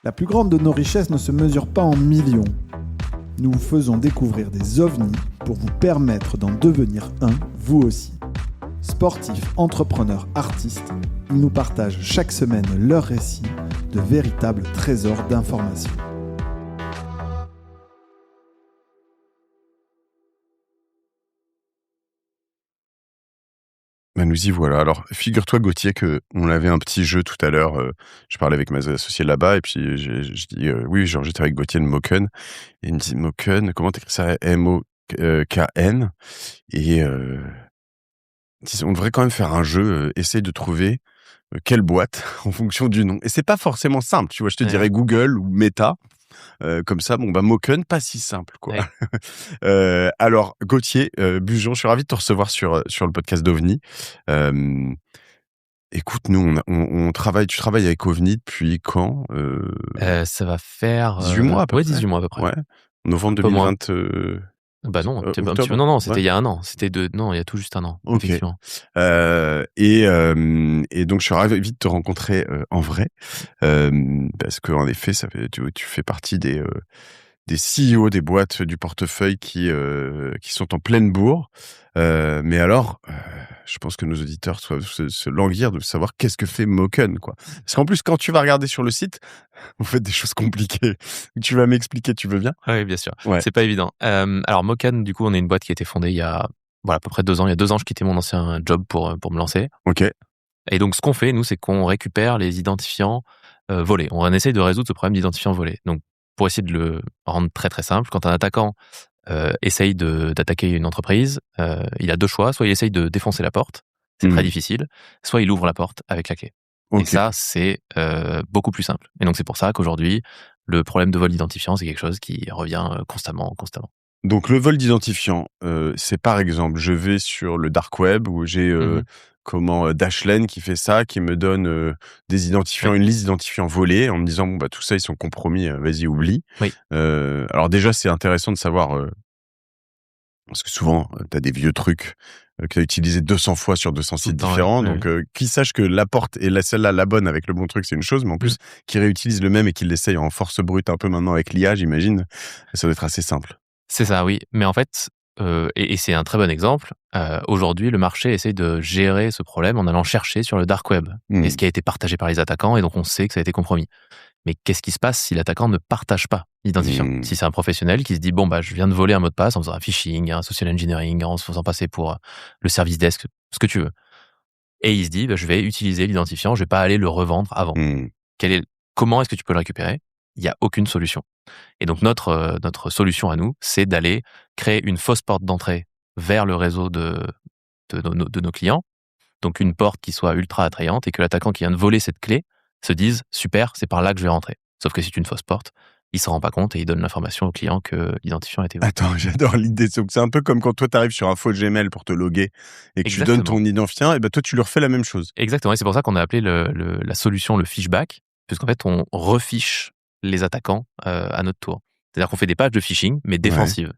La plus grande de nos richesses ne se mesure pas en millions. Nous vous faisons découvrir des ovnis pour vous permettre d'en devenir un, vous aussi. Sportifs, entrepreneurs, artistes, ils nous partagent chaque semaine leurs récits de véritables trésors d'informations. Ben nous y voilà. Alors, figure-toi, Gauthier, qu'on avait un petit jeu tout à l'heure. Je parlais avec mes associés là-bas, et puis je dis oui, genre, j'étais avec Gauthier de Moken. Et il me dit Moken, comment t'écris ça? M-O-K-N. Et on devrait quand même faire un jeu, essayer de trouver quelle boîte en fonction du nom. Et c'est pas forcément simple, tu vois. Je te dirais Google ou Meta. Comme ça, Moken, pas si simple, quoi. Alors, Gauthier Bujon, je suis ravi de te recevoir sur le podcast d'OVNI. Écoute, nous, on travaille. Tu travailles avec OVNI depuis quand? Ça va faire 18 mois à peu près. 18 mois à peu près. Ouais. Novembre 2020. Bah non, non, c'était il y a un an. Non, il y a tout juste un an, okay. Effectivement. Et donc, je suis ravi de te rencontrer en vrai, parce qu'en effet, tu fais partie des CEO des boîtes du portefeuille qui sont en pleine bourre. Mais alors, je pense que nos auditeurs se languir de savoir qu'est-ce que fait Moken, quoi. Parce qu'en plus, quand tu vas regarder sur le site, vous faites des choses compliquées. Tu vas m'expliquer, tu veux bien? Oui, bien sûr. Ouais. C'est pas évident. Alors, Moken, du coup, on est une boîte qui a été fondée il y a à peu près 2 ans. Il y a 2 ans, je quittais mon ancien job pour me lancer. Ok. Et donc, ce qu'on fait, nous, c'est qu'on récupère les identifiants volés. On essaye de résoudre ce problème d'identifiants volés. Donc, pour essayer de le rendre très très simple, quand un attaquant essaye d'attaquer une entreprise, il a 2 choix. Soit il essaye de défoncer la porte, c'est très difficile, soit il ouvre la porte avec la clé. Okay. Et ça, c'est beaucoup plus simple. Et donc, c'est pour ça qu'aujourd'hui, le problème de vol d'identifiant, c'est quelque chose qui revient constamment. Donc, le vol d'identifiant, c'est par exemple, je vais sur le dark web où j'ai Dashlane qui fait ça, qui me donne des identifiants, une liste d'identifiants volés, en me disant tout ça, ils sont compromis, vas-y, oublie. Oui. Alors déjà, c'est intéressant de savoir, parce que souvent, tu as des vieux trucs que tu as utilisés 200 fois sur 200 sites différents. Donc, qu'ils sachent que la porte est celle-là, la bonne avec le bon truc, c'est une chose, mais en plus, qu'ils réutilisent le même et qu'ils l'essayent en force brute un peu maintenant avec l'IA, j'imagine, ça doit être assez simple. C'est ça, oui. Mais en fait, et c'est un très bon exemple, aujourd'hui, le marché essaie de gérer ce problème en allant chercher sur le dark web. Et ce qui a été partagé par les attaquants, et donc on sait que ça a été compromis. Mais qu'est-ce qui se passe si l'attaquant ne partage pas l'identifiant? Si c'est un professionnel qui se dit, je viens de voler un mot de passe en faisant un phishing, un social engineering, en se faisant passer pour le service desk, ce que tu veux. Et il se dit, je vais utiliser l'identifiant, je vais pas aller le revendre avant. Comment est-ce que tu peux le récupérer? Il n'y a aucune solution. Et donc, notre solution à nous, c'est d'aller créer une fausse porte d'entrée vers le réseau de nos clients. Donc, une porte qui soit ultra attrayante et que l'attaquant qui vient de voler cette clé se dise « Super, c'est par là que je vais rentrer ». Sauf que c'est une fausse porte. Il s'en rend pas compte et il donne l'information au client que l'identifiant a été volé. Attends, j'adore l'idée. C'est un peu comme quand toi, tu arrives sur un faux Gmail pour te loguer et que tu donnes ton identifiant, et toi, tu lui refais la même chose. Exactement. Et c'est pour ça qu'on a appelé la solution le phishback, puisqu'en fait, on refiche les attaquants à notre tour. C'est-à-dire qu'on fait des pages de phishing, mais défensives.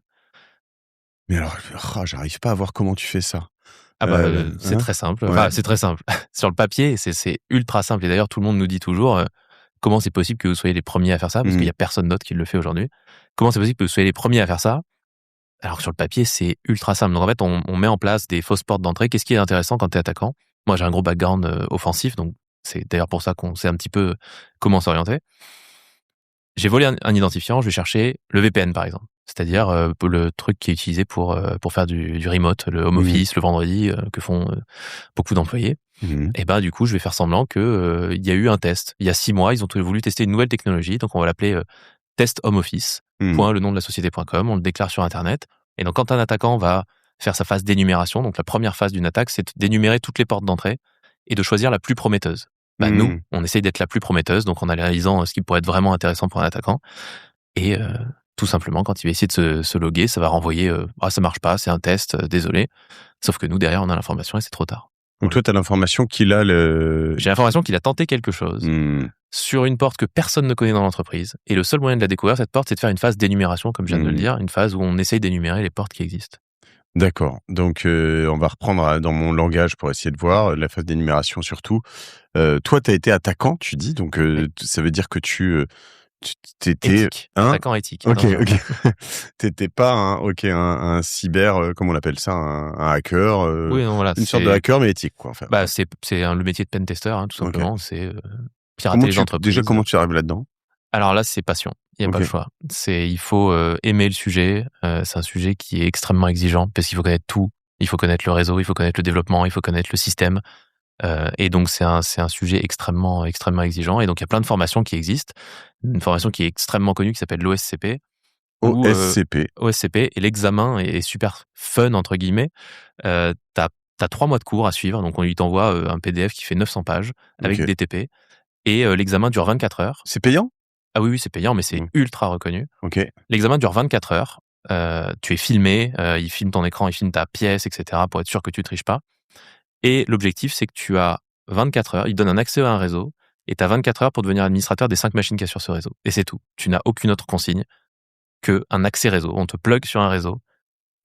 Mais alors, j'arrive pas à voir comment tu fais ça. C'est très simple. Enfin, c'est très simple. Sur le papier, c'est ultra simple. Et d'ailleurs, tout le monde nous dit toujours comment c'est possible que vous soyez les premiers à faire ça, parce qu'il y a personne d'autre qui le fait aujourd'hui. Comment c'est possible que vous soyez les premiers à faire ça, alors que sur le papier, c'est ultra simple. Donc en fait, on met en place des fausses portes d'entrée. Qu'est-ce qui est intéressant quand tu es attaquant? Moi, j'ai un gros background offensif, donc c'est d'ailleurs pour ça qu'on sait un petit peu comment s'orienter. J'ai volé un identifiant, je vais chercher le VPN, par exemple. C'est-à-dire le truc qui est utilisé pour faire du remote, le home office, le vendredi, que font beaucoup d'employés. Et du coup, je vais faire semblant que il y a eu un test. Il y a 6 mois, ils ont voulu tester une nouvelle technologie, donc on va l'appeler test home office, le nom de la société.com, on le déclare sur Internet. Et donc, quand un attaquant va faire sa phase d'énumération, donc la première phase d'une attaque, c'est d'énumérer toutes les portes d'entrée et de choisir la plus prometteuse. Nous, on essaye d'être la plus prometteuse, donc en analysant ce qui pourrait être vraiment intéressant pour un attaquant. Et tout simplement, quand il va essayer de se loguer, ça va renvoyer ça marche pas, c'est un test, désolé. Sauf que nous, derrière, on a l'information et c'est trop tard. Donc toi, tu as l'information qu'il a J'ai l'information qu'il a tenté quelque chose sur une porte que personne ne connaît dans l'entreprise. Et le seul moyen de la découvrir, cette porte, c'est de faire une phase d'énumération, comme je viens de le dire, une phase où on essaye d'énumérer les portes qui existent. D'accord. Donc, on va reprendre dans mon langage pour essayer de voir la phase d'énumération surtout. Toi, tu as été attaquant, tu dis, donc ça veut dire que tu t'étais éthique, attaquant éthique. Ok. T'étais pas un cyber, comment on appelle ça, un hacker, oui, non, voilà, une sorte de hacker mais éthique, quoi. Enfin, c'est le métier de pentester, hein, tout simplement. Okay. C'est pirater les entreprises. Déjà, comment tu arrives là-dedans? Alors là, c'est passion. Il n'y a pas le choix. Il faut aimer le sujet. C'est un sujet qui est extrêmement exigeant parce qu'il faut connaître tout. Il faut connaître le réseau, il faut connaître le développement, il faut connaître le système. Et donc, c'est un sujet extrêmement, extrêmement exigeant. Et donc, il y a plein de formations qui existent. Une formation qui est extrêmement connue qui s'appelle l'OSCP. OSCP. Et l'examen est super fun, entre guillemets. T'as 3 mois de cours à suivre. Donc, on lui t'envoie un PDF qui fait 900 pages avec des TP. Et l'examen dure 24 heures. C'est payant? Ah oui, c'est payant, mais c'est ultra reconnu. Okay. L'examen dure 24 heures. Tu es filmé, il filme ton écran, il filme ta pièce, etc. pour être sûr que tu ne triches pas. Et l'objectif, c'est que tu as 24 heures, il donne un accès à un réseau, et tu as 24 heures pour devenir administrateur des 5 machines qu'il y a sur ce réseau. Et c'est tout. Tu n'as aucune autre consigne qu'un accès réseau. On te plug sur un réseau,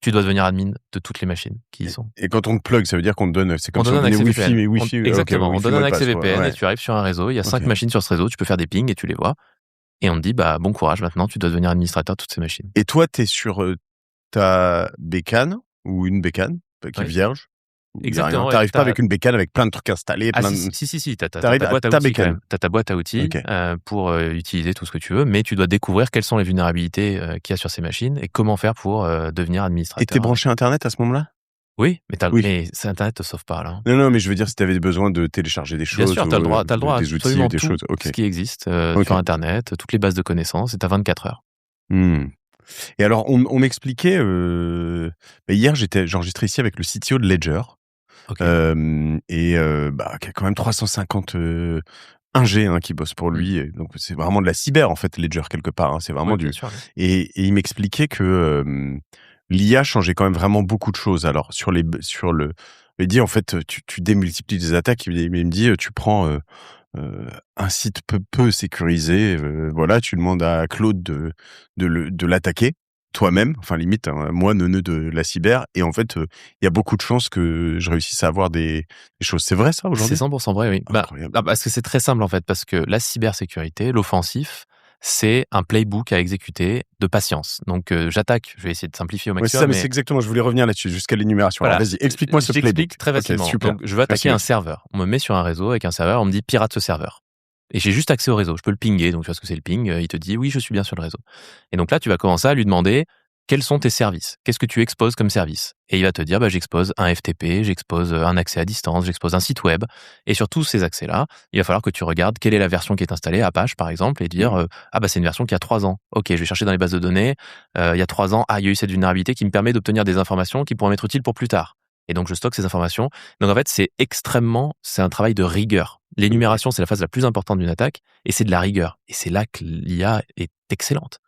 tu dois devenir admin de toutes les machines qui y sont. Et quand on te plug, ça veut dire qu'on te donne, c'est comme on donne un accès Wi-Fi, VPN. mais Wi-Fi. Exactement, okay, on donne un accès VPN et tu arrives sur un réseau, il y a 5 machines sur ce réseau, tu peux faire des pings et tu les vois. Et on te dit, bon courage, maintenant, tu dois devenir administrateur de toutes ces machines. Et toi, tu es sur ta bécane ou une bécane qui est vierge? Exactement. T'arrives pas avec une bécane avec plein de trucs installés. Si. T'as ta boîte à outils quand même. T'as ta boîte à outils pour utiliser tout ce que tu veux, mais tu dois découvrir quelles sont les vulnérabilités qu'il y a sur ces machines et comment faire pour devenir administrateur. Et t'es branché Internet à ce moment-là? Oui, mais Internet te sauve pas là. Non, mais je veux dire, si t'avais besoin de télécharger des choses. Bien sûr, t'as le droit à des outils, absolument des tout choses. Ce qui existe sur Internet, toutes les bases de connaissances, et t'as 24 heures. Et alors, on m'expliquait, hier, j'ai enregistré ici avec le CTO de Ledger. Qui a quand même 350 ingés qui bossent pour lui. Et donc, c'est vraiment de la cyber, en fait, Ledger, quelque part. C'est vraiment bien sûr, et il m'expliquait que l'IA changeait quand même vraiment beaucoup de choses. Alors, il dit, en fait, tu démultiplies des attaques. Il me dit, tu prends un site peu sécurisé, tu demandes à Claude de l'attaquer toi-même, enfin limite, moi, neuneu de la cyber, et en fait, il y a beaucoup de chances que je réussisse à avoir des choses. C'est vrai ça aujourd'hui? C'est 100% vrai, oui. Parce que c'est très simple en fait, parce que la cybersécurité, l'offensif, c'est un playbook à exécuter de patience. Donc j'attaque, je vais essayer de simplifier au maximum. Mais c'est exactement, je voulais revenir là-dessus, jusqu'à l'énumération. Voilà. Alors vas-y, explique-moi ce playbook. J'explique très facilement. Donc je veux attaquer un serveur. On me met sur un réseau avec un serveur, on me dit pirate ce serveur. Et j'ai juste accès au réseau, je peux le pinguer, donc tu vois ce que c'est le ping, il te dit oui, je suis bien sur le réseau. Et donc là, tu vas commencer à lui demander quels sont tes services, qu'est-ce que tu exposes comme service. Et il va te dire, j'expose un FTP, j'expose un accès à distance, j'expose un site web. Et sur tous ces accès-là, il va falloir que tu regardes quelle est la version qui est installée, Apache par exemple, et dire, c'est une version qui a 3 ans. Ok, je vais chercher dans les bases de données, il y a 3 ans, il y a eu cette vulnérabilité qui me permet d'obtenir des informations qui pourraient m'être utiles pour plus tard. Et donc, je stocke ces informations. Donc, en fait, c'est un travail de rigueur. L'énumération, c'est la phase la plus importante d'une attaque, et c'est de la rigueur. Et c'est là que l'IA est excellente.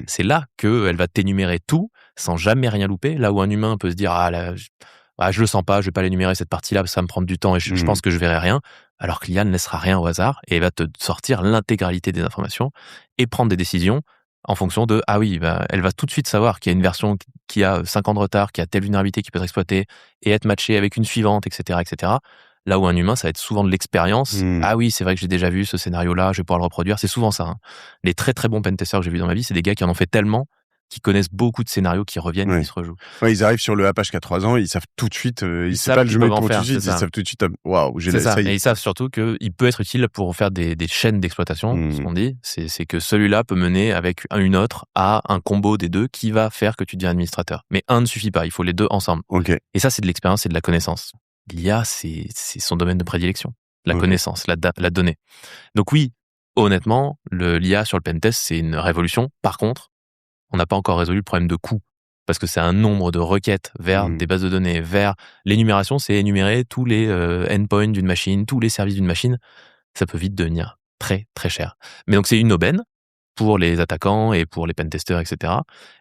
C'est là qu'elle va t'énumérer tout, sans jamais rien louper, là où un humain peut se dire, je le sens pas, je vais pas l'énumérer cette partie-là, parce que ça va me prendre du temps, et je pense que je verrai rien, alors que l'IA ne laissera rien au hasard, et elle va te sortir l'intégralité des informations, et prendre des décisions en fonction de, elle va tout de suite savoir qu'il y a une version qui a 5 ans de retard, qui a telle vulnérabilité qui peut être exploitée et être matchée avec une suivante, etc., etc. Là où un humain, ça va être souvent de l'expérience. Ah oui, c'est vrai que j'ai déjà vu ce scénario-là, je vais pouvoir le reproduire. C'est souvent ça. Les très très bons pentesters que j'ai vus dans ma vie, c'est des gars qui en ont fait tellement, qui connaissent beaucoup de scénarios qui reviennent et qui se rejouent. Ouais, ils arrivent sur le Apache qui a 3 ans, ils savent tout de suite, ils savent pas le jeu pour tout de suite, ils savent tout de suite, waouh, j'ai ça. Et ils savent surtout qu'il peut être utile pour faire des chaînes d'exploitation, ce qu'on dit. C'est que celui-là peut mener avec une autre à un combo des deux qui va faire que tu deviens administrateur. Mais un ne suffit pas, il faut les deux ensemble. Et ça, c'est de l'expérience et de la connaissance. L'IA, c'est son domaine de prédilection. La connaissance, la donnée. Donc oui, honnêtement, l'IA sur le pentest, c'est une révolution. Par contre, on n'a pas encore résolu le problème de coût, parce que c'est un nombre de requêtes vers des bases de données, vers l'énumération, c'est énumérer tous les endpoints d'une machine, tous les services d'une machine. Ça peut vite devenir très, très cher. Mais donc, c'est une aubaine pour les attaquants et pour les pentesters, etc.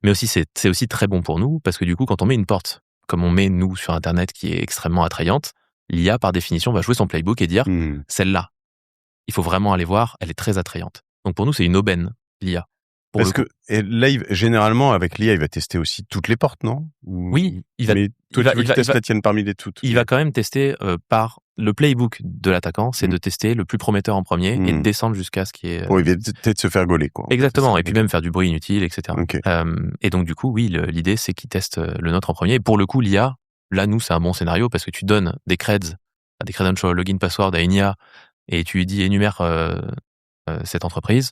Mais aussi, c'est aussi très bon pour nous, parce que du coup, quand on met une porte, comme on met, nous, sur Internet, qui est extrêmement attrayante, l'IA, par définition, va jouer son playbook et dire, celle-là, il faut vraiment aller voir, elle est très attrayante. Donc, pour nous, c'est une aubaine, l'IA. Parce que là, généralement, avec l'IA, il va tester aussi toutes les portes, non? Oui, mais toi, tu veux qu'il teste la tienne parmi les toutes. Il va quand même tester par le playbook de l'attaquant, c'est de tester le plus prometteur en premier et de descendre jusqu'à ce qui est... il va peut-être se faire gauler, quoi. Exactement, et puis même faire du bruit inutile, etc. Okay. Et donc, du coup, oui, l'idée, c'est qu'il teste le nôtre en premier. Et pour le coup, l'IA, là, nous, c'est un bon scénario parce que tu donnes des credentials, login, password à une IA et tu lui dis énumère cette entreprise.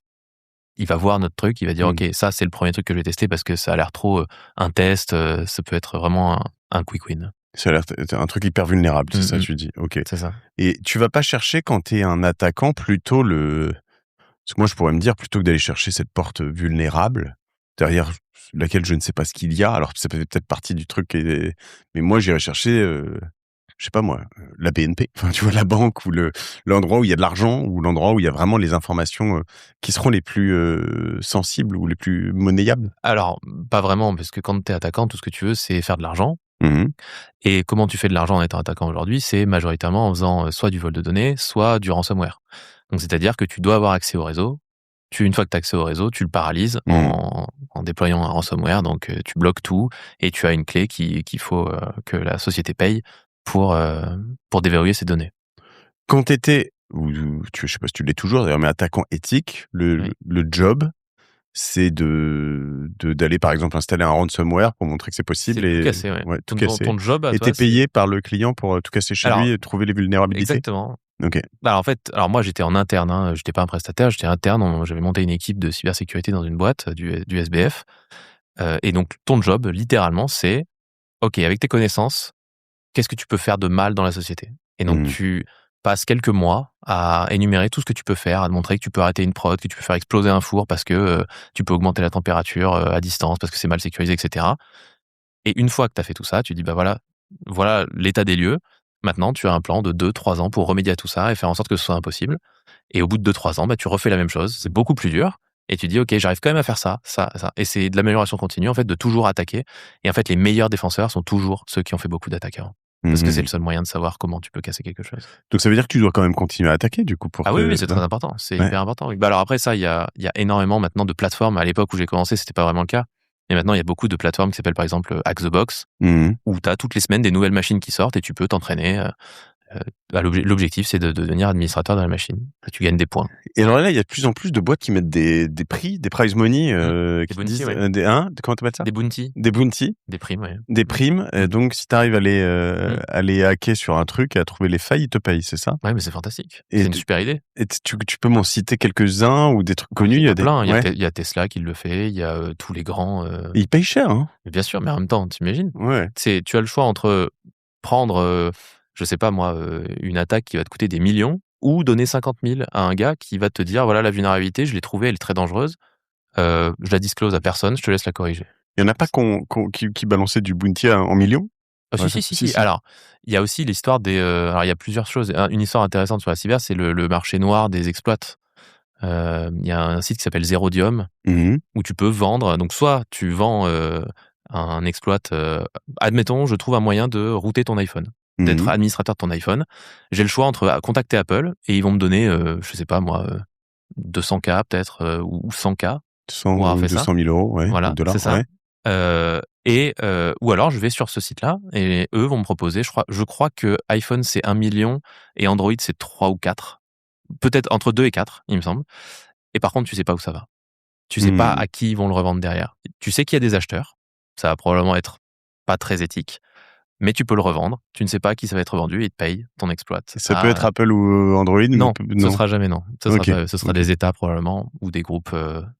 Il va voir notre truc, il va dire ok, ça c'est le premier truc que je vais tester parce que ça a l'air trop un test, ça peut être vraiment un quick win. Ça a l'air un truc hyper vulnérable, c'est ça tu dis. Ok. C'est ça. Et tu vas pas chercher quand t'es un attaquant plutôt parce que moi je pourrais me dire plutôt que d'aller chercher cette porte vulnérable derrière laquelle je ne sais pas ce qu'il y a. Alors ça fait peut-être partie du truc, mais moi j'irais chercher. Je sais pas moi, la BNP, enfin tu vois, la banque ou l'endroit où il y a de l'argent ou l'endroit où il y a vraiment les informations qui seront les plus sensibles ou les plus monnayables. Alors, pas vraiment, parce que quand tu es attaquant, tout ce que tu veux, c'est faire de l'argent. Mmh. Et comment tu fais de l'argent en étant attaquant aujourd'hui? C'est majoritairement en faisant soit du vol de données, soit du ransomware. Donc, c'est-à-dire que tu dois avoir accès au réseau. Une fois que tu as accès au réseau, tu le paralyses en déployant un ransomware. Donc, tu bloques tout et tu as une clé qu'il faut que la société paye pour déverrouiller ces données. Quand t'étais, je sais pas si tu l'es toujours d'ailleurs, mais attaquant éthique, le job, c'est d'aller par exemple installer un ransomware pour montrer que c'est possible tout casser, ouais. Tout casser. Ton job à et toi, t'es payé par le client pour tout casser chez lui et trouver les vulnérabilités. Exactement. Ok. Alors moi j'étais en interne, hein, j'étais pas un prestataire, j'étais interne. J'avais monté une équipe de cybersécurité dans une boîte du SBF. Et donc ton job, littéralement, c'est ok, avec tes connaissances, qu'est-ce que tu peux faire de mal dans la société? Et donc, tu passes quelques mois à énumérer tout ce que tu peux faire, à te montrer que tu peux arrêter une prod, que tu peux faire exploser un four parce que tu peux augmenter la température à distance parce que c'est mal sécurisé, etc. Et une fois que tu as fait tout ça, tu dis, bah voilà l'état des lieux. Maintenant, tu as un plan de 2-3 ans pour remédier à tout ça et faire en sorte que ce soit impossible. Et au bout de 2-3 ans, tu refais la même chose. C'est beaucoup plus dur. Et tu dis, ok, j'arrive quand même à faire ça. Et c'est de l'amélioration continue, en fait, de toujours attaquer. Et en fait, les meilleurs défenseurs sont toujours ceux qui ont fait beaucoup d'attaques avant. Parce que c'est le seul moyen de savoir comment tu peux casser quelque chose. Donc ça veut dire que tu dois quand même continuer à attaquer du coup pour. Ah oui, c'est très important. C'est hyper important. Bah alors après ça, il y a énormément maintenant de plateformes. À l'époque où j'ai commencé, c'était pas vraiment le cas. Et maintenant, il y a beaucoup de plateformes qui s'appellent par exemple Hack the Box, où tu as toutes les semaines des nouvelles machines qui sortent et tu peux t'entraîner. L'objectif, c'est de devenir administrateur de la machine. Là, tu gagnes des points. Et alors là, il y a de plus en plus de boîtes qui mettent des prix, des prize money, qui bounty, disent, ouais. comment t'appelles ça? Des bounty. Des bounty. Des primes, oui. Des primes. Donc, si t'arrives à les hacker sur un truc et à trouver les failles, ils te payent, c'est ça? Ouais, mais c'est fantastique. C'est une super idée. Et tu peux m'en citer quelques-uns ou des trucs connus? Il y a plein. Il y a Tesla qui le fait. Il y a tous les grands. Ils payent cher, hein? Bien sûr, mais en même temps, t'imagines? Ouais. Tu as le choix entre prendre, je sais pas moi, une attaque qui va te coûter des millions ou donner 50 000 à un gars qui va te dire voilà, la vulnérabilité, je l'ai trouvée, elle est très dangereuse. Je la disclose à personne, je te laisse la corriger. Il y en a pas qui balançaient du bounty en millions? Si. Alors, il y a aussi l'histoire des. Alors, il y a plusieurs choses. Une histoire intéressante sur la cyber, c'est le marché noir des exploits. Il y a un site qui s'appelle Zerodium où tu peux vendre. Donc, soit tu vends un exploit. Admettons, je trouve un moyen de router ton iPhone, d'être administrateur de ton iPhone. J'ai le choix entre contacter Apple et ils vont me donner, je sais pas moi, 200K peut-être ou 100K. 200 ou 200 000 euros, ouais. Voilà, dollars, c'est ça. Ouais. Ou alors je vais sur ce site-là et eux vont me proposer, je crois que iPhone c'est 1 million et Android c'est 3 ou 4. Peut-être entre 2 et 4, il me semble. Et par contre, tu sais pas où ça va. Tu sais pas à qui ils vont le revendre derrière. Tu sais qu'il y a des acheteurs. Ça va probablement être pas très éthique. Mais tu peux le revendre. Tu ne sais pas à qui ça va être vendu et ils te payent ton exploit. Ça peut être Apple ou Android? Non, ce sera jamais non. Ce sera des États probablement ou des groupes,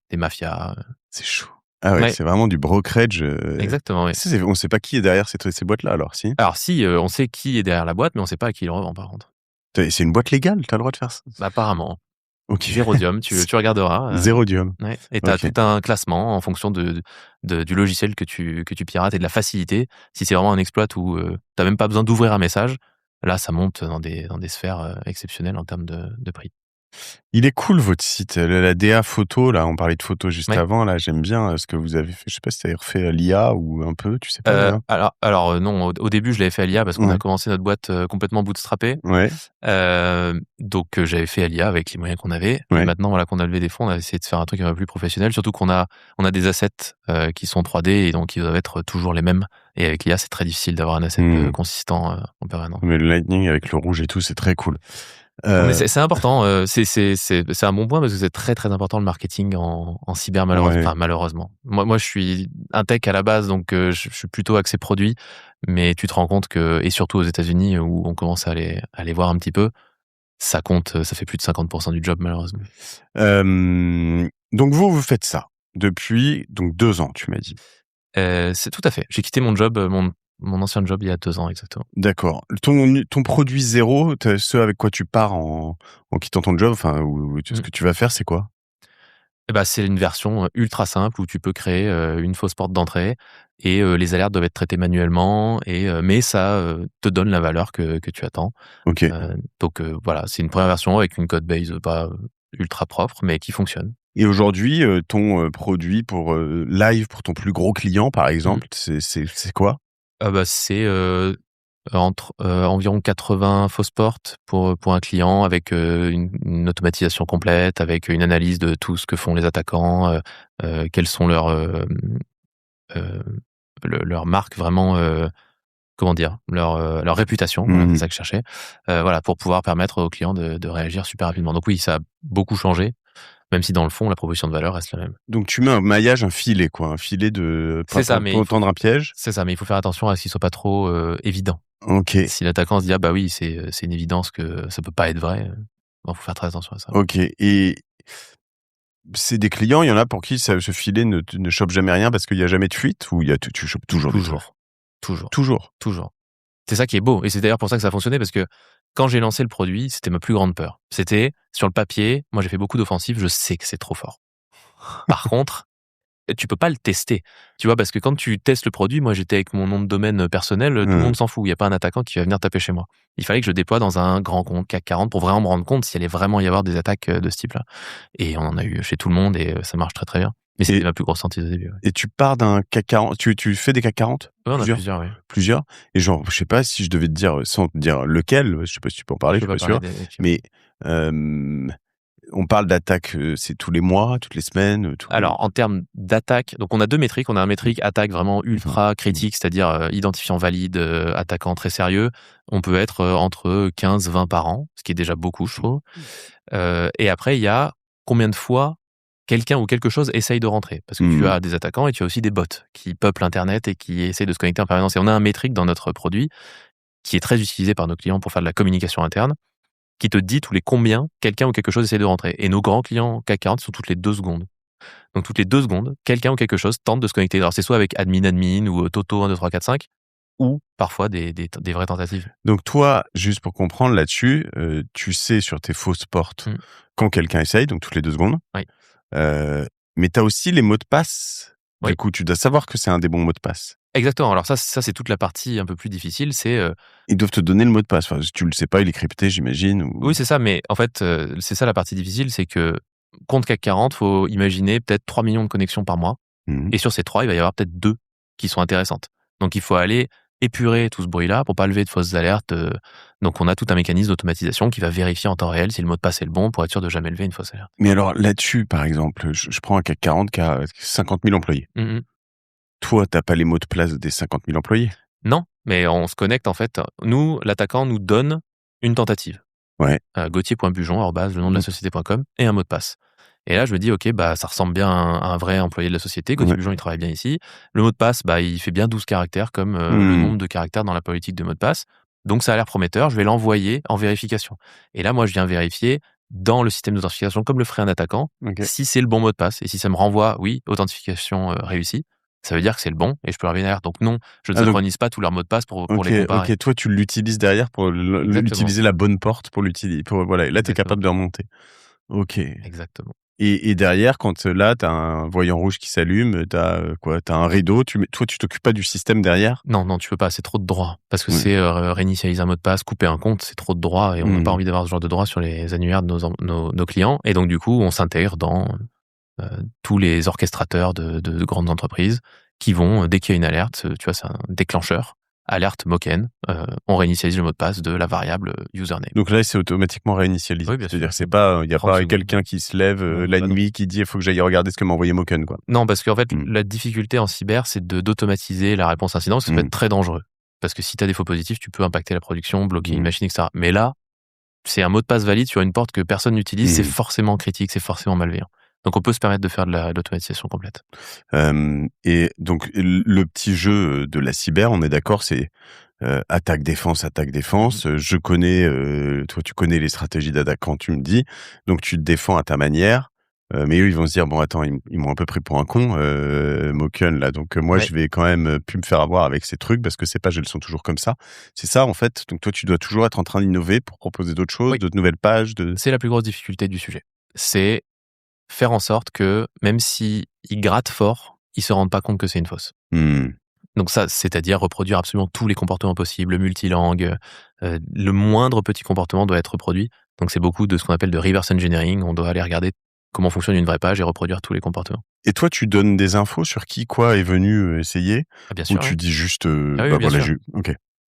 des mafias. C'est chaud. Ah ouais, c'est vraiment du brokerage. Exactement, oui. On ne sait pas qui est derrière ces boîtes-là, alors si? Alors si, on sait qui est derrière la boîte, mais on ne sait pas à qui il revend par contre. C'est une boîte légale, tu as le droit de faire ça? Apparemment. Ok. Zerodium, tu regarderas. Zerodium. Ouais. Et tu as tout un classement en fonction du logiciel que tu pirates et de la facilité. Si c'est vraiment un exploit où tu n'as même pas besoin d'ouvrir un message, là ça monte dans des sphères exceptionnelles en termes de prix. Il est cool votre site, la DA photo là, on parlait de photo juste Ouais. avant là, j'aime bien ce que vous avez fait. Je sais pas si tu avais refait l'IA ou un peu, tu sais pas là? Non, au début, je l'avais fait à l'IA parce qu'on a Ouais. commencé notre boîte complètement bootstrappée. Ouais. Donc j'avais fait à l'IA avec les moyens qu'on avait. Et Ouais. maintenant, voilà qu'on a levé des fonds, on a essayé de faire un truc un peu plus professionnel. Surtout qu'on a des assets qui sont 3D et donc ils doivent être toujours les mêmes. Et avec l'IA, c'est très difficile d'avoir un asset consistant en permanence. Mais le Lightning avec le rouge et tout, c'est très cool. Non, mais c'est important. C'est un bon point parce que c'est très très important le marketing en cyber malheureusement. Ouais. Enfin, malheureusement. Moi, je suis un tech à la base, donc je suis plutôt axé produit. Mais tu te rends compte que, et surtout aux États-Unis où on commence à les voir un petit peu, ça compte. Ça fait plus de 50% du job malheureusement. Donc vous faites ça depuis donc 2 ans, tu m'as dit? C'est tout à fait. J'ai quitté mon job, mon ancien job il y a 2 ans exactement. D'accord. Ton produit zéro, ce avec quoi tu pars en quittant ton job, enfin, ou ce que tu vas faire, c'est quoi? Eh ben, c'est une version ultra simple où tu peux créer une fausse porte d'entrée et les alertes doivent être traitées manuellement mais ça te donne la valeur que tu attends. OK. Donc voilà, c'est une première version avec une code base pas ultra propre mais qui fonctionne. Et aujourd'hui, ton produit pour live pour ton plus gros client, par exemple, c'est quoi? C'est entre environ 80 fausses portes pour un client avec une automatisation complète, avec une analyse de tout ce que font les attaquants, quelles sont leurs marques vraiment, comment dire? Leur réputation, voilà, c'est ça que je cherchais. Voilà, pour pouvoir permettre aux clients de réagir super rapidement. Donc oui, ça a beaucoup changé, même si dans le fond, la proposition de valeur reste la même. Donc tu mets un maillage, un filet quoi, un filet C'est ça, pour tendre un piège? C'est ça, mais il faut faire attention à ce qu'il soit pas trop évident. OK. Si l'attaquant se dit: «Ah bah oui, c'est une évidence que ça peut pas être vrai», bon, faut faire très attention à ça. OK, et c'est des clients, il y en a pour qui ce filet ne chope jamais rien parce qu'il y a jamais de fuite, ou il y a tu chopes toujours des trucs? Toujours. Toujours? Toujours. C'est ça qui est beau et c'est d'ailleurs pour ça que ça a fonctionné parce que quand j'ai lancé le produit, c'était ma plus grande peur. C'était sur le papier, moi j'ai fait beaucoup d'offensives, je sais que c'est trop fort. Par contre, tu peux pas le tester. Tu vois, parce que quand tu testes le produit, moi j'étais avec mon nom de domaine personnel, tout le monde s'en fout. Il y a pas un attaquant qui va venir taper chez moi. Il fallait que je déploie dans un grand compte CAC 40 pour vraiment me rendre compte s'il allait vraiment y avoir des attaques de ce type-là. Et on en a eu chez tout le monde et ça marche très très bien. Mais c'était ma plus grosse hantise au début. Ouais. Et tu pars d'un CAC 40, tu fais des CAC 40? Ouais, on a plusieurs, oui. Plusieurs? Et genre, je sais pas si je devais te dire, sans te dire lequel, je sais pas si tu peux en parler, je suis pas sûr. Mais, on parle d'attaque, c'est tous les mois, toutes les semaines? Alors, en termes d'attaque, donc on a 2 métriques. On a un métrique attaque vraiment ultra critique, c'est-à-dire identifiant valide, attaquant très sérieux. On peut être entre 15-20 par an, ce qui est déjà beaucoup, je trouve. Et après, il y a combien de fois quelqu'un ou quelque chose essaye de rentrer. Parce que tu as des attaquants et tu as aussi des bots qui peuplent Internet et qui essayent de se connecter en permanence. Et on a un métrique dans notre produit qui est très utilisé par nos clients pour faire de la communication interne, qui te dit tous les combien quelqu'un ou quelque chose essaie de rentrer. Et nos grands clients CAC 40 sont toutes les 2 secondes. Donc toutes les 2 secondes, quelqu'un ou quelque chose tente de se connecter. Alors c'est soit avec admin ou Toto 1, 2, 3, 4, 5, ou parfois des vraies tentatives. Donc toi, juste pour comprendre là-dessus, tu sais sur tes fausses portes quand quelqu'un essaye, donc toutes les 2 secondes. Oui. Mais tu as aussi les mots de passe. Oui. Du coup, tu dois savoir que c'est un des bons mots de passe. Exactement. Alors ça c'est toute la partie un peu plus difficile. C'est Ils doivent te donner le mot de passe. Enfin, si tu le sais pas, il est crypté, j'imagine. Oui, c'est ça. Mais en fait, c'est ça la partie difficile, c'est que compte CAC 40, faut imaginer peut-être 3 millions de connexions par mois. Et sur ces 3, il va y avoir peut-être 2 qui sont intéressantes. Donc il faut aller épurer tout ce bruit-là pour pas lever de fausses alertes. Donc on a tout un mécanisme d'automatisation qui va vérifier en temps réel si le mot de passe est le bon pour être sûr de jamais lever une fausse alerte. Mais alors là-dessus, par exemple, je prends un CAC 40 qui a 50 000 employés. Toi, t'as pas les mots de passe des 50 000 employés? Non, mais on se connecte en fait. Nous, l'attaquant nous donne une tentative. Ouais. Gauthier.bujon, le nom de la société.com, et un mot de passe. Et là, je me dis, OK, bah, ça ressemble bien à un vrai employé de la société. Gauthier Bujon, il travaille bien ici. Le mot de passe, bah, il fait bien 12 caractères comme le nombre de caractères dans la politique de mot de passe. Donc, ça a l'air prometteur. Je vais l'envoyer en vérification. Et là, moi, je viens vérifier dans le système d'authentification, comme le ferait un attaquant, si c'est le bon mot de passe. Et si ça me renvoie, oui, authentification réussie, ça veut dire que c'est le bon et je peux revenir derrière. Donc non, je ne synchronise pas tous leurs mots de passe pour les comparer. Ok, toi, tu l'utilises derrière pour utiliser la bonne porte pour l'utiliser. Voilà, là, tu es capable de remonter. Ok. Exactement. Et derrière, quand là, tu as un voyant rouge qui s'allume, tu as un rideau, toi, tu t'occupes pas du système derrière? Non, tu peux pas, c'est trop de droits. Parce que c'est réinitialiser un mot de passe, couper un compte, c'est trop de droits et on n'a pas envie d'avoir ce genre de droits sur les annuaires de nos clients. Et donc, du coup, on s'intègre dans tous les orchestrateurs de grandes entreprises qui vont, dès qu'il y a une alerte, tu vois, c'est un déclencheur. Alerte Moken, on réinitialise le mot de passe de la variable username. Donc là, c'est automatiquement réinitialisé. Oui, bien sûr. C'est-à-dire, c'est pas, il y a pas quelqu'un qui se lève la nuit qui dit il faut que j'aille regarder ce que m'a envoyé Moken, quoi. Non, parce qu'en fait, la difficulté en cyber, c'est d'automatiser la réponse incident, parce que ça peut être très dangereux. Parce que si tu as des faux positifs, tu peux impacter la production, bloquer une machine, etc. Mais là, c'est un mot de passe valide sur une porte que personne n'utilise, c'est forcément critique, c'est forcément malveillant. Donc on peut se permettre de faire de l'automatisation complète. Et donc le petit jeu de la cyber, on est d'accord, c'est attaque défense. Je connais, toi tu connais les stratégies d'attaquant, tu me dis, donc tu te défends à ta manière. Mais eux ils vont se dire bon attends, ils m'ont un peu pris pour un con, Moken là, donc moi je vais quand même plus me faire avoir avec ces trucs parce que ces pages elles sont toujours comme ça. C'est ça en fait. Donc toi tu dois toujours être en train d'innover pour proposer d'autres choses, d'autres nouvelles pages. C'est la plus grosse difficulté du sujet. C'est faire en sorte que, même s'ils grattent fort, ils se rendent pas compte que c'est une fausse. Donc ça, c'est-à-dire reproduire absolument tous les comportements possibles, multilangue, le moindre petit comportement doit être reproduit. Donc c'est beaucoup de ce qu'on appelle de reverse engineering. On doit aller regarder comment fonctionne une vraie page et reproduire tous les comportements. Et toi, tu donnes des infos sur qui, quoi est venu essayer? Bien sûr. Ou tu dis juste, bien sûr. Ok.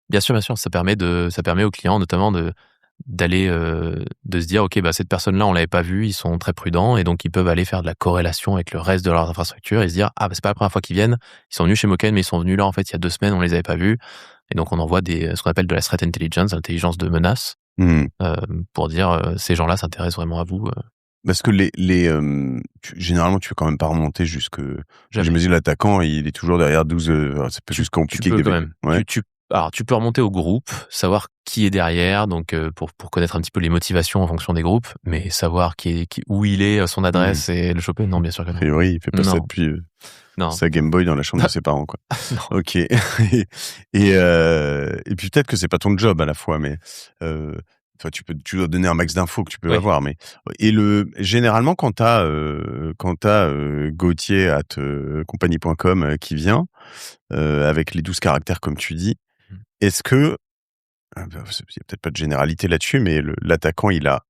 Bien sûr. Ça permet aux clients notamment d'aller de se dire ok, cette personne-là on l'avait pas vue, ils sont très prudents et donc ils peuvent aller faire de la corrélation avec le reste de leurs infrastructures et se dire c'est pas la première fois qu'ils viennent, ils sont venus chez Moken mais ils sont venus là en fait il y a 2 semaines, on les avait pas vus et donc on envoie ce qu'on appelle de la threat intelligence, l'intelligence de menace, pour dire ces gens-là s'intéressent vraiment à vous. Parce que généralement tu veux quand même pas remonter jusque. J'imagine l'attaquant il est toujours derrière 12. C'est plus compliqué. Tu peux quand même. Ouais. Alors, tu peux remonter au groupe, savoir qui est derrière, donc pour connaître un petit peu les motivations en fonction des groupes, mais savoir où il est, son adresse et le choper, non, bien sûr que non. A priori, il fait pas ça depuis sa Game Boy dans la chambre de ses parents, quoi. Non. Ok. Et puis peut-être que c'est pas ton job à la fois, mais tu dois donner un max d'infos que tu peux avoir, mais généralement quand t'as Gauthier @compagnie.com qui vient avec les 12 caractères comme tu dis. Est-ce que, il n'y a peut-être pas de généralité là-dessus, mais l'attaquant, il a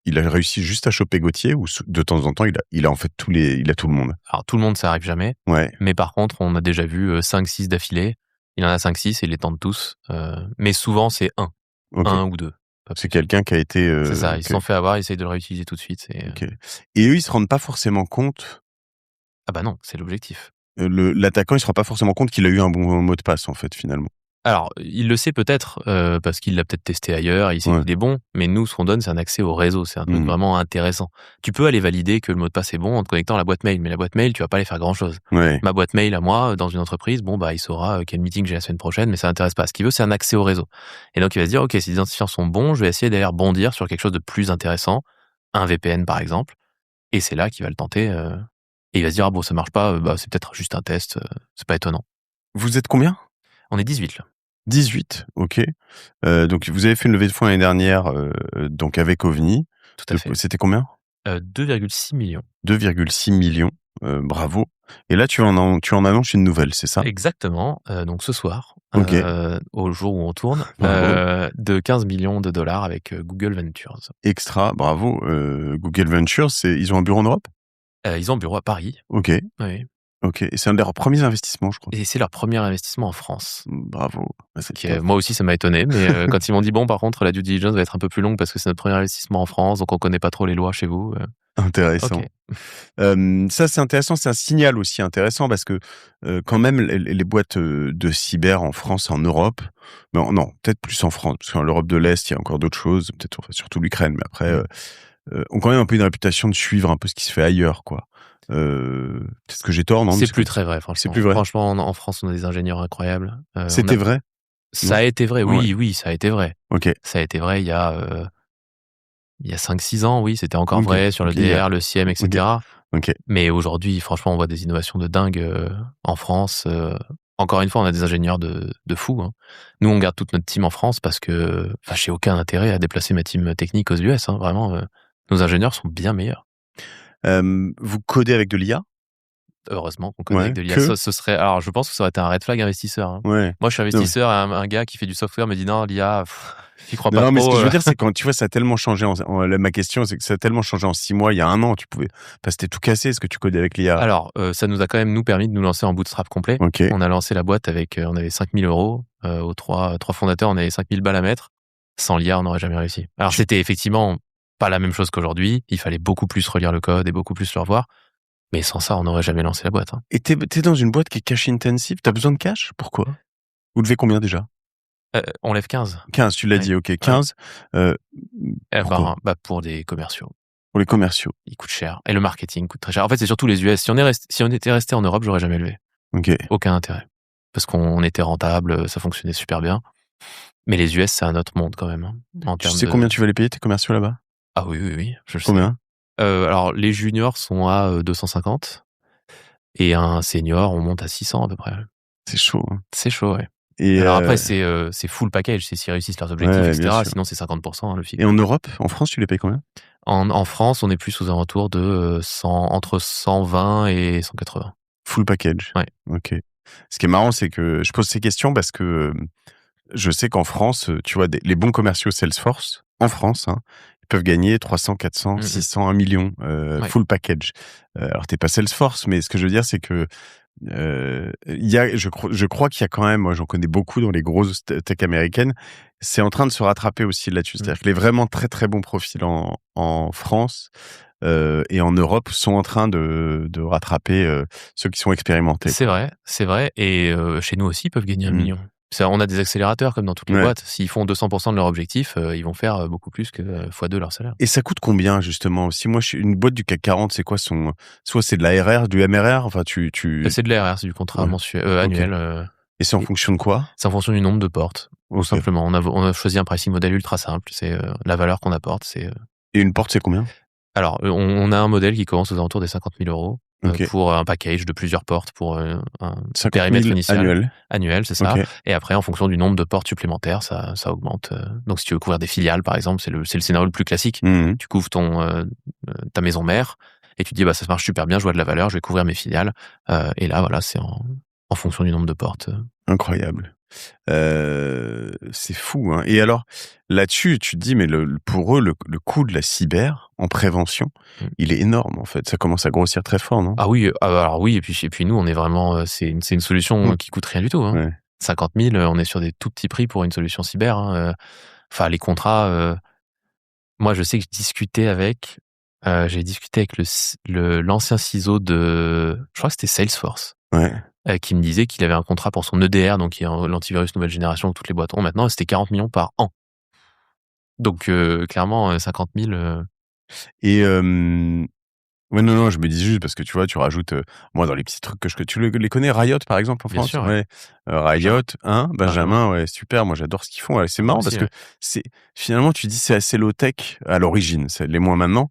réussi juste à choper Gauthier ou de temps en temps, il a en fait il a tout le monde? Alors, tout le monde, ça arrive jamais. Ouais. Mais par contre, on a déjà vu 5-6 d'affilée. Il en a 5-6 et il les tente tous. Mais souvent, c'est un ou deux. C'est quelqu'un qui a été... c'est ça, ils se sont fait avoir, ils essayent de le réutiliser tout de suite. Et eux, ils se rendent pas forcément compte... Ah bah non, c'est l'objectif. L'attaquant, il se rend pas forcément compte qu'il a eu un bon mot de passe, en fait, finalement. Alors, il le sait peut-être, parce qu'il l'a peut-être testé ailleurs, il sait qu'il est bon, mais nous, ce qu'on donne, c'est un accès au réseau, c'est un truc vraiment intéressant. Tu peux aller valider que le mot de passe est bon en te connectant à la boîte mail, mais la boîte mail, tu vas pas aller faire grand-chose. Ouais. Ma boîte mail à moi, dans une entreprise, il saura quel meeting j'ai la semaine prochaine, mais ça l'intéresse pas. Ce qu'il veut, c'est un accès au réseau. Et donc, il va se dire, ok, ces identifiants sont bons, je vais essayer d'aller rebondir sur quelque chose de plus intéressant, un VPN par exemple, et c'est là qu'il va le tenter, et il va se dire, ça marche pas, c'est peut-être juste un test, c'est pas étonnant. Vous êtes combien? On est 18 là. 18, ok. Donc vous avez fait une levée de fonds l'année dernière, donc avec OVNI. Tout à fait. C'était combien? 2,6 millions. 2,6 millions, bravo. Et là tu en annonces une nouvelle, c'est ça? Exactement. Donc ce soir, okay. Au jour où on tourne, de 15 millions de dollars avec Google Ventures. Extra, bravo. Google Ventures, ils ont un bureau en Europe? Ils ont un bureau à Paris. Ok. Oui. Ok, et c'est un de leurs premiers investissements, je crois. Et c'est leur premier investissement en France. Bravo. Moi aussi, ça m'a étonné, mais quand ils m'ont dit, par contre, la due diligence va être un peu plus longue parce que c'est notre premier investissement en France, donc on connaît pas trop les lois chez vous. Intéressant. Okay. Ça, c'est intéressant, c'est un signal aussi intéressant parce que quand même, les boîtes de cyber en France, en Europe, non, peut-être plus en France, parce qu'en Europe de l'Est, il y a encore d'autres choses, peut-être surtout l'Ukraine, mais après, ont quand même un peu une réputation de suivre un peu ce qui se fait ailleurs, quoi. Peut-être que j'ai tort, non? C'est plus très vrai, franchement. C'est plus vrai. Franchement, en France, on a des ingénieurs incroyables. C'était vrai? Ça a été vrai, oui, ça a été vrai. Ok. Ça a été vrai il y a 5-6 ans, oui, c'était encore vrai sur le DR, le CIEM, etc. Okay. Mais aujourd'hui, franchement, on voit des innovations de dingue en France. Encore une fois, on a des ingénieurs de fous. Hein. Nous, on garde toute notre team en France parce que j'ai aucun intérêt à déplacer ma team technique aux US. Hein, vraiment, nos ingénieurs sont bien meilleurs. Vous codez avec de l'IA? Heureusement qu'on code avec de l'IA. Ce serait, alors je pense que ça aurait été un red flag investisseur. Hein. Ouais. Moi, je suis investisseur et un gars qui fait du software me dit non, l'IA, j'y crois pas trop. Non, mais ce que je veux dire, c'est quand tu vois, ça a tellement changé. Ma question, c'est que ça a tellement changé en 6 mois. Il y a 1 an, c'était tout cassé. Est-ce que tu codais avec l'IA? Alors, ça nous a quand même permis de nous lancer en bootstrap complet. Okay. On a lancé la boîte avec, on avait 5 000 euros. Aux trois fondateurs, on avait 5 000 balles à mettre. Sans l'IA, on n'aurait jamais réussi. Alors, c'était effectivement pas la même chose qu'aujourd'hui. Il fallait beaucoup plus relire le code et beaucoup plus le revoir. Mais sans ça, on n'aurait jamais lancé la boîte. Hein. Et t'es dans une boîte qui est cash intensive. T'as besoin de cash? Pourquoi? Vous levez combien déjà? On lève 15. 15, tu l'as dit, ok. 15. Pourquoi? Pour des commerciaux. Pour les commerciaux. Ils coûtent cher. Et le marketing coûte très cher. En fait, c'est surtout les US. Si on était resté en Europe, j'aurais jamais levé. Ok. Aucun intérêt. Parce qu'on était rentable, ça fonctionnait super bien. Mais les US, c'est un autre monde quand même. Hein, tu sais combien tu vas les payer, tes commerciaux là-bas? Ah oui, je le sais. Combien? Alors, les juniors sont à 250 et un senior, on monte à 600 à peu près. C'est chaud. Hein. C'est chaud, ouais. Et alors après, c'est full package, c'est s'ils réussissent leurs objectifs, etc. Sinon, c'est 50% hein, le fixe. Et en Europe, en France, tu les payes combien? En France, on est plus aux alentours de entre 120 et 180. Full package? Ouais. Ok. Ce qui est marrant, c'est que je pose ces questions parce que je sais qu'en France, tu vois, les bons commerciaux Salesforce, en France, hein, ils peuvent gagner 300, 400, 600, 1 million, full package. Alors, t'es pas Salesforce, mais ce que je veux dire, c'est que je crois qu'il y a quand même, moi j'en connais beaucoup dans les grosses tech américaines, c'est en train de se rattraper aussi là-dessus. C'est-à-dire que les vraiment très très bons profils en France et en Europe sont en train de rattraper ceux qui sont expérimentés. C'est vrai. Et chez nous aussi, ils peuvent gagner 1 million. On a des accélérateurs comme dans toutes les boîtes. S'ils font 200% de leur objectif, ils vont faire beaucoup plus que x2 leur salaire. Et ça coûte combien justement? Si moi, une boîte du CAC 40, c'est quoi soit c'est de l'ARR, du MRR, enfin C'est de l'ARR, c'est du contrat mensuel, annuel. Et c'est en fonction de quoi? C'est en fonction du nombre de portes, tout simplement. On a choisi un pricing model ultra simple. C'est la valeur qu'on apporte. Et une porte, c'est combien? Alors, on a un modèle qui commence aux alentours des 50 000 euros. Pour un package de plusieurs portes pour un périmètre initial. Annuel, c'est ça. Et après, en fonction du nombre de portes supplémentaires, ça augmente. Donc, si tu veux couvrir des filiales, par exemple, c'est le scénario le plus classique. Tu couvres ta maison mère et tu te dis, ça marche super bien, je vois de la valeur, je vais couvrir mes filiales. Et là, voilà, c'est en fonction du nombre de portes. Incroyable. C'est fou. Hein. Et alors, là-dessus, tu te dis, mais pour eux, le coût de la cyber en prévention, il est énorme, en fait. Ça commence à grossir très fort, non? Ah oui, alors oui, et puis nous, on est vraiment... C'est une solution qui coûte rien du tout. Hein. Ouais. 50 000, on est sur des tout petits prix pour une solution cyber. Hein. Enfin, les contrats... moi, je sais que j'ai discuté avec l'ancien CISO de... Je crois que c'était Salesforce. Ouais. Qui me disait qu'il avait un contrat pour son EDR, donc qui est l'antivirus nouvelle génération que toutes les boîtes ont maintenant, c'était 40 millions par an. Donc, clairement, 50 000... Et... Ouais, non, je me dis juste parce que tu vois, tu rajoutes, moi, dans les petits trucs tu les connais, Riot, par exemple, en France? Bien sûr, ouais. Riot, Benjamin, ouais, super, moi, j'adore ce qu'ils font. Ouais, c'est marrant parce que finalement, tu dis, c'est assez low-tech à l'origine, ça l'est moins maintenant.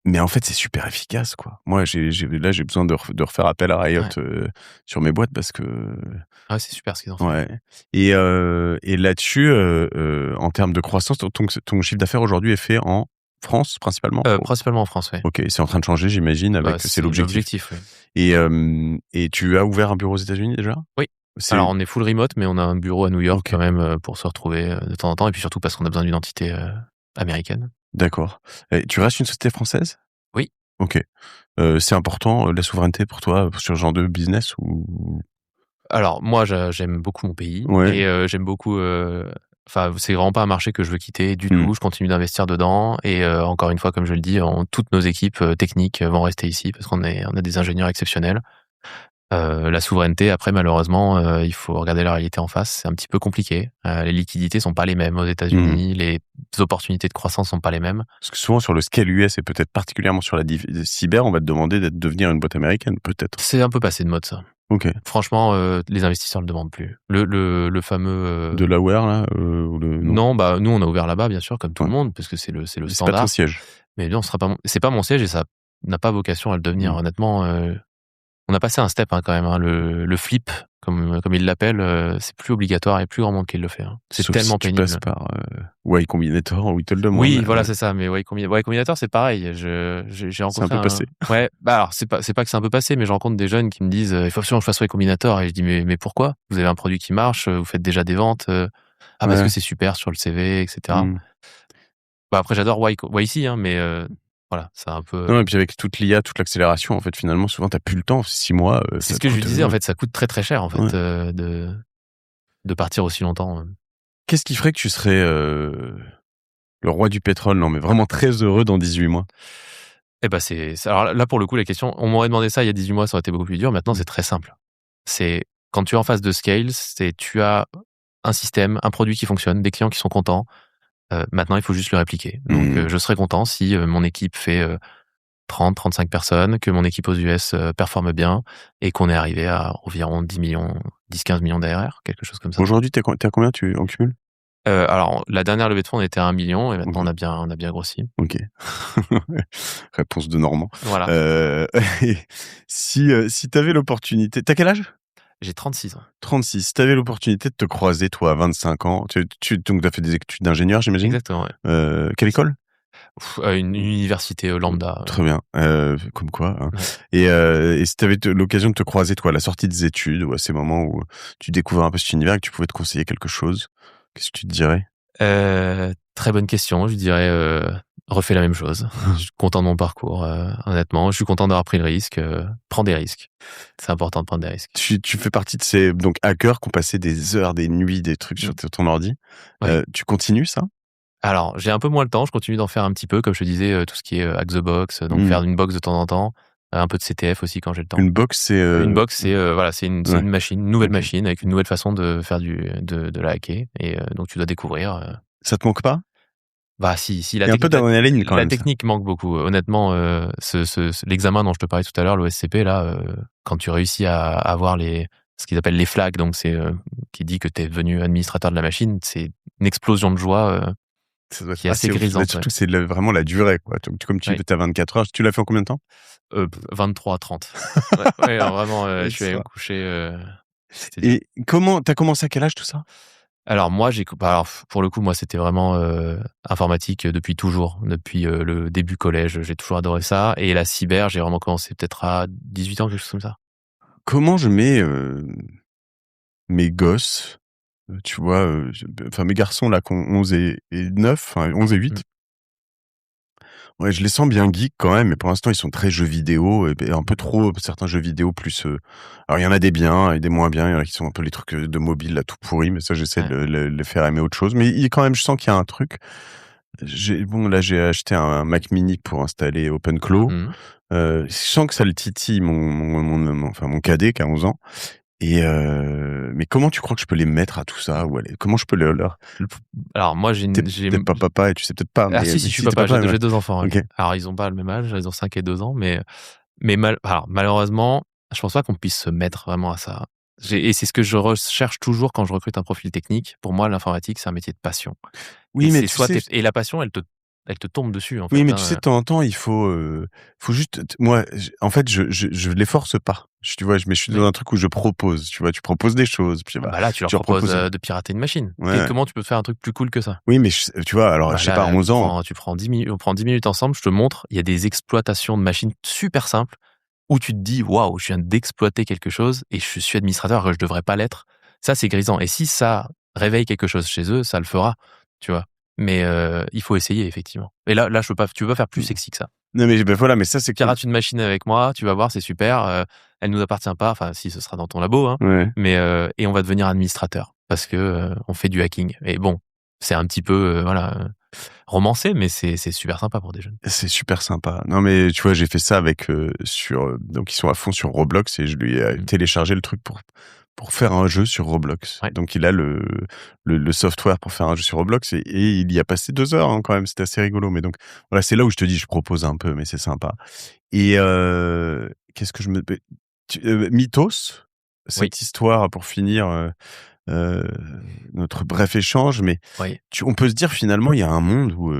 Mais en fait, c'est super efficace, quoi. Moi, j'ai besoin de refaire appel à Riot sur mes boîtes parce que... Ah, c'est super ce qu'ils en font. Ouais. Et là-dessus, en termes de croissance, ton chiffre d'affaires aujourd'hui est fait en France, principalement? Principalement en France, oui. Ok, c'est en train de changer, j'imagine, avec c'est l'objectif. Oui. Et tu as ouvert un bureau aux États-Unis déjà? Oui. Alors, on est full remote, mais on a un bureau à New York quand même pour se retrouver de temps en temps, et puis surtout parce qu'on a besoin d'une entité américaine. D'accord. Et tu restes une société française? Oui. Ok. C'est important, la souveraineté pour toi, sur ce genre de business ou... Alors, moi, j'aime beaucoup mon pays. Ouais. Et j'aime beaucoup... Enfin, c'est vraiment pas un marché que je veux quitter du tout. Je continue d'investir dedans. Et encore une fois, comme je le dis, toutes nos équipes techniques vont rester ici parce qu'on a des ingénieurs exceptionnels. La souveraineté, après, malheureusement, il faut regarder la réalité en face. C'est un petit peu compliqué. Les liquidités sont pas les mêmes aux États-Unis. Les opportunités de croissance sont pas les mêmes. Parce que souvent, sur le scale US et peut-être particulièrement sur la cyber, on va te demander de devenir une boîte américaine, peut-être. C'est un peu passé de mode, ça. Ok. Franchement, les investisseurs le demandent plus. Le fameux... Delaware, là ou Non, nous, on a ouvert là-bas, bien sûr, comme tout le monde, parce que c'est le standard. C'est pas ton siège. Mais non, c'est pas mon siège et ça n'a pas vocation à le devenir. Honnêtement, On a passé un step quand même. Le flip, comme ils l'appellent, c'est plus obligatoire et plus grand monde qui le fait. C'est Sauf tellement si tu pénible. passes par Y Combinator ou ils te le demandent. Oui, voilà, c'est ça. Mais Y Combinator, c'est pareil. J'ai rencontré C'est un peu passé. Ouais, alors c'est pas que c'est un peu passé, mais je rencontre des jeunes qui me disent il faut absolument que je fasse Y Combinator. Et je dis mais pourquoi ? Vous avez un produit qui marche, vous faites déjà des ventes. Parce que c'est super sur le CV, etc. Après, j'adore YC, mais voilà, c'est un peu. Non, et puis avec toute l'IA, toute l'accélération, en fait, finalement, souvent, t'as plus le temps. 6 mois. C'est ce que je lui disais, en fait, ça coûte très très cher, en fait, de partir aussi longtemps. Qu'est-ce qui ferait que tu serais le roi du pétrole, non, mais vraiment très heureux dans 18 mois? Alors là, pour le coup, la question, on m'aurait demandé ça il y a 18 mois, ça aurait été beaucoup plus dur. Maintenant, c'est très simple. C'est quand tu es en phase de scale, tu as un système, un produit qui fonctionne, des clients qui sont contents. Maintenant, il faut juste le répliquer. Donc, je serais content si mon équipe fait 30, 35 personnes, que mon équipe aux US performe bien et qu'on est arrivé à environ 10-15 millions d'ARR, quelque chose comme ça. Aujourd'hui, t'es à combien en cumul? Alors, la dernière levée de fonds, on était à 1 million et maintenant, on a bien grossi. Ok. Réponse de Normand. Voilà. Si t'avais l'opportunité... T'as quel âge? J'ai 36 ans. 36. Si t'avais l'opportunité de te croiser, toi, à 25 ans, donc t'as fait des études d'ingénieur, j'imagine? Exactement, ouais. Quelle école? Une université lambda. Très bien. Comme quoi. Hein. Ouais. Et si t'avais l'occasion de te croiser, toi, à la sortie des études, ou à ces moments où tu découvres un peu cet univers et que tu pouvais te conseiller quelque chose, qu'est-ce que tu te dirais? Très bonne question. Je dirais refais la même chose. Je suis content de mon parcours, honnêtement. Je suis content d'avoir pris le risque. Prends des risques. C'est important de prendre des risques. Tu fais partie de ces hackers qui ont passé des heures, des nuits, des trucs sur ton ordi. Ouais. Tu continues ça? Alors, j'ai un peu moins le temps. Je continue d'en faire un petit peu, comme je te disais, tout ce qui est hack the box, donc faire une box de temps en temps. Un peu de CTF aussi quand j'ai le temps. Une box, c'est c'est une machine, une nouvelle machine avec une nouvelle façon de faire de la hacker. Et donc tu dois découvrir. Ça te manque pas? Si il y a un peu d'adrénaline quand même. La technique manque beaucoup. Honnêtement, l'examen dont je te parlais tout à l'heure, l'OSCP, là, quand tu réussis à avoir ce qu'ils appellent les flags, donc c'est qui dit que tu es devenu administrateur de la machine, c'est une explosion de joie. Qui est assez grisante. Surtout, c'est vraiment la durée, quoi. Comme tu étais à 24 heures, tu l'as fait en combien de temps? 23-30. ouais, vraiment, je suis allé me coucher. Et t'as commencé à quel âge tout ça? Alors moi, pour le coup, moi, c'était vraiment informatique depuis toujours, depuis le début collège. J'ai toujours adoré ça. Et la cyber, j'ai vraiment commencé peut-être à 18 ans, quelque chose comme ça. Comment je mets mes gosses, tu vois, mes garçons là qui ont 11 et 9, 11 et 8. Ouais, je les sens bien geeks quand même, mais pour l'instant, ils sont très jeux vidéo, et un peu trop certains jeux vidéo plus... Alors, il y en a des biens et des moins bien, il y en a qui sont un peu les trucs de mobile, là, tout pourri, mais ça, j'essaie de les faire aimer autre chose. Mais quand même, je sens qu'il y a un truc. J'ai acheté un Mac Mini pour installer OpenClaw. Je sens que ça le titille mon cadet qui a 11 ans. Mais comment tu crois que je peux les mettre à tout ça, ou comment je peux leur... Alors moi T'es pas papa et tu sais peut-être pas. Mais si, je suis papa, j'ai 2 enfants. Okay. Alors ils ont pas le même âge, ils ont 5 et 2 ans, mais malheureusement, je pense pas qu'on puisse se mettre vraiment à ça. Et c'est ce que je recherche toujours quand je recrute un profil technique. Pour moi, l'informatique, c'est un métier de passion. Oui, mais et la passion, elle te tombe dessus, en fait. Oui, mais tu sais, de temps en temps, il faut juste... Moi, en fait, je les force pas. Tu vois, mais je suis dans un truc où je propose. Tu vois, tu proposes des choses. Puis, là, tu leur proposes de pirater une machine. Ouais. Comment tu peux faire un truc plus cool que ça? Oui, mais tu vois, alors, je sais pas, 11 ans... Tu prends 10 minutes, on prend 10 minutes ensemble, je te montre, il y a des exploitations de machines super simples où tu te dis, waouh, je viens d'exploiter quelque chose et je suis administrateur alors que je devrais pas l'être. Ça, c'est grisant. Et si ça réveille quelque chose chez eux, ça le fera, tu vois. Mais il faut essayer, effectivement. Et là, tu peux pas faire plus sexy que ça. Non, mais voilà, mais ça, c'est... Pirate une machine avec moi, tu vas voir, c'est super. Elle nous appartient pas, enfin, si, ce sera dans ton labo, hein. Ouais. Mais, et on va devenir administrateur parce que on fait du hacking. Et bon, c'est un petit peu, romancé, mais c'est super sympa pour des jeunes. C'est super sympa. Non, mais tu vois, j'ai fait ça avec, donc ils sont à fond sur Roblox et je lui ai téléchargé le truc pour faire un jeu sur Roblox. Ouais. Donc il a le software pour faire un jeu sur Roblox et il y a passé 2 heures, hein, quand même. C'était assez rigolo. Mais donc voilà, c'est là où je te dis, je propose un peu, mais c'est sympa. Et qu'est-ce que je me... Mythos, cette histoire pour finir notre bref échange, mais on peut se dire finalement, il y a un monde où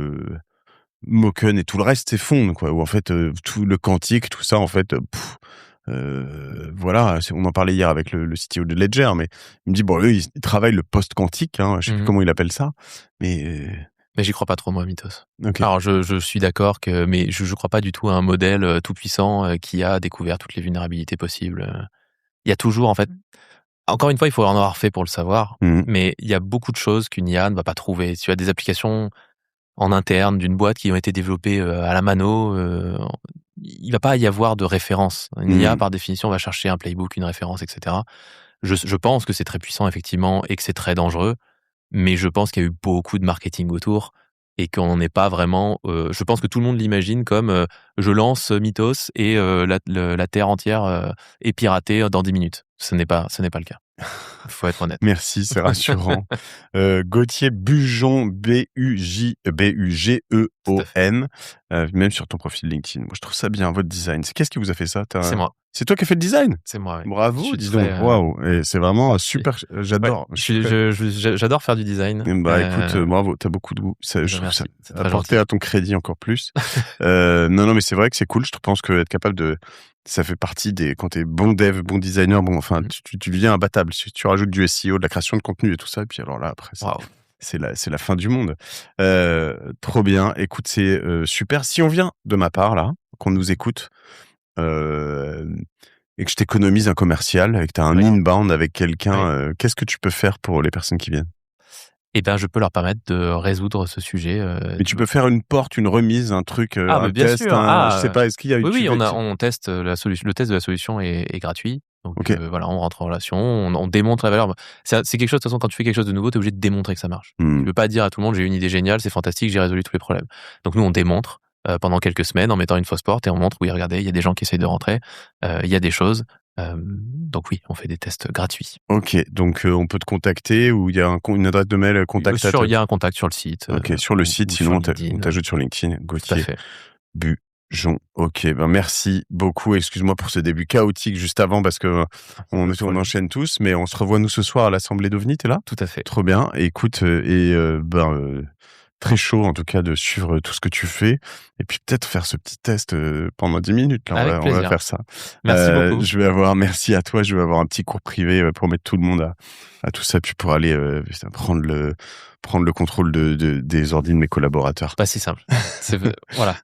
Moken et tout le reste s'effondre, quoi. Où en fait, tout le quantique, tout ça, en fait... voilà, on en parlait hier avec le CTO de Ledger, mais il me dit bon, eux, ils travaillent le post-quantique, hein, je sais plus comment il appelle ça, mais j'y crois pas trop, moi, Mythos. Okay. Alors, je suis d'accord mais je crois pas du tout à un modèle tout puissant qui a découvert toutes les vulnérabilités possibles. Il y a toujours, en fait, encore une fois, il faut en avoir fait pour le savoir, mais il y a beaucoup de choses qu'une IA ne va pas trouver. Tu as des applications en interne d'une boîte qui ont été développées à la mano. Il va pas y avoir de référence. Une IA, par définition, va chercher un playbook, une référence, etc. Je pense que c'est très puissant, effectivement, et que c'est très dangereux. Mais je pense qu'il y a eu beaucoup de marketing autour et qu'on n'est pas vraiment. Je pense que tout le monde l'imagine comme je lance Mythos et la terre entière est piratée dans 10 minutes. Ce n'est pas le cas. Il faut être honnête. Merci, c'est rassurant. Gauthier Bugeon, B-U-G-E-O-N, même sur ton profil LinkedIn. Moi, je trouve ça bien, votre design. Qu'est-ce qui vous a fait ça? C'est moi. C'est toi qui as fait le design? C'est moi, oui. Bravo, dis donc. Waouh. Et c'est vraiment super. J'adore. Ouais, j'adore faire du design. Écoute, bravo, t'as beaucoup de goût. Je trouve ça apporter à ton crédit encore plus. Non, mais c'est vrai que c'est cool. Je pense qu'être capable de. Ça fait partie quand t'es bon dev, bon designer, tu deviens imbattable. Tu rajoutes du SEO, de la création de contenu et tout ça. Et puis alors là, après, c'est la fin du monde. Trop bien. Écoute, c'est super. Si on vient de ma part, là, qu'on nous écoute, et que je t'économise un commercial, et que tu as un inbound avec quelqu'un, qu'est-ce que tu peux faire pour les personnes qui viennent? Eh bien, je peux leur permettre de résoudre ce sujet. Mais tu peux faire une porte, une remise, un truc, un bien test, sûr. je sais pas, est-ce qu'il y a une... Oui, on teste la solution. Le test de la solution est gratuit. Donc voilà, on rentre en relation, on démontre la valeur. C'est quelque chose, de toute façon, quand tu fais quelque chose de nouveau, tu es obligé de démontrer que ça marche. Tu ne peux pas dire à tout le monde, j'ai une idée géniale, c'est fantastique, j'ai résolu tous les problèmes. Donc nous, on démontre pendant quelques semaines en mettant une fausse porte et on montre, oui, regardez, il y a des gens qui essayent de rentrer, il y a des choses. Donc oui, on fait des tests gratuits. Ok, donc on peut te contacter ou il y a une adresse de mail contact? Il y a un contact sur le site. Ok, sur le site, sinon on t'ajoute sur LinkedIn, Gauthier Bugeon. Ok, merci beaucoup. Excuse-moi pour ce début chaotique juste avant parce que on enchaîne tous, mais on se revoit nous ce soir à l'Assemblée d'OVNI, t'es là? Tout à fait. Trop bien. Écoute, très chaud en tout cas de suivre tout ce que tu fais et puis peut-être faire ce petit test pendant 10 minutes là. On va faire ça. Merci beaucoup. Merci à toi, je vais avoir un petit cours privé pour mettre tout le monde à tout ça, puis pour aller prendre le contrôle des ordi de mes collaborateurs. Pas si simple. Voilà.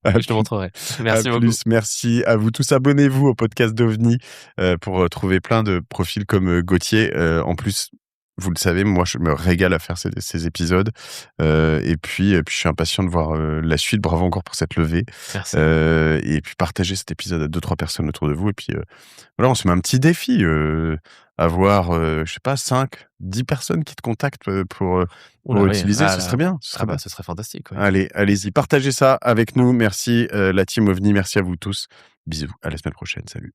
Je te montrerai. Merci beaucoup. Merci à vous tous. Abonnez-vous au podcast d'OVNI pour trouver plein de profils comme Gauthier. En plus, vous le savez, moi, je me régale à faire ces épisodes. Et puis, je suis impatient de voir la suite. Bravo encore pour cette levée. Merci. Et puis, partagez cet épisode à 2-3 personnes autour de vous. Et puis, voilà, on se met un petit défi. Avoir, je sais pas, 5-10 personnes qui te contactent pour utiliser. Ce serait bien. Ce serait fantastique. Ouais. Allez-y, partagez ça avec nous. Merci, la team OVNI. Merci à vous tous. Bisous. À la semaine prochaine. Salut.